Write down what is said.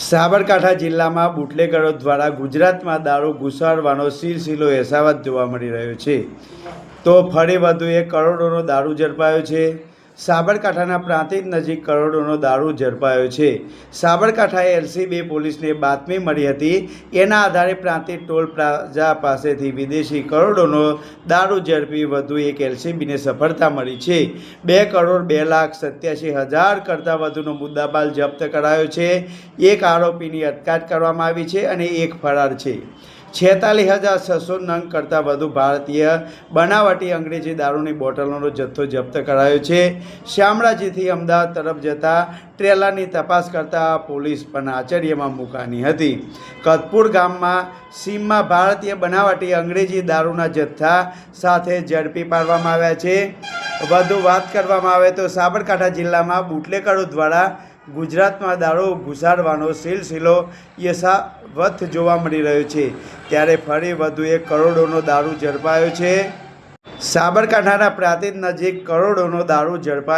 સાબરકાંઠા જિલ્લામાં બુટલેગરો દ્વારા ગુજરાતમાં દારૂ ઘુસાડવાનો સિલસિલો યથાવત જોવા મળી રહ્યો છે। તો ફરી વધુ એક કરોડોનો દારૂ ઝડપાયો છે। સાબરકાંઠાના પ્રાંતિજ નજીક કરોડોનો દારૂ ઝડપાયો છે। સાબરકાંઠાએ LCB પોલીસને બાતમી મળી હતી। એના આધારે પ્રાંતિજ ટોલ પ્લાઝા પાસેથી વિદેશી કરોડોનો દારૂ ઝડપી વધુ એક LCBને સફળતા મળી છે। 2,02,87,000 કરતાં વધુનો મુદ્દામાલ જપ્ત કરાયો છે। એક આરોપીની અટકાયત કરવામાં આવી છે અને એક ફરાર છે। 46,600 નંગ કરતાં વધુ ભારતીય બનાવટી અંગ્રેજી દારૂની બોટલોનો જથ્થો જપ્ત કરાયો છે। શામળાજીથી અમદાવાદ તરફ જતા ટ્રેલરની તપાસ કરતા પોલીસ પણ આશ્ચર્યમાં મુકાની હતી। કતપુર ગામમાં સીમમાં ભારતીય બનાવટી અંગ્રેજી દારૂના જથ્થા સાથે ઝડપી પાડવામાં આવ્યા છે। વધુ વાત કરવામાં આવે તો સાબરકાંઠા જિલ્લામાં બુટલેગરો દ્વારા ગુજરાતમાં દારૂ ઘુસાડવાનો સિલસિલો યથાવત જોવા મળી રહ્યો છે। ત્યારે ફરી વધુ એક કરોડોનો દારૂ ઝડપાયો છે। સાબરકાંઠાના પ્રાંતિજ નજીક કરોડોનો દારૂ ઝડપાયો।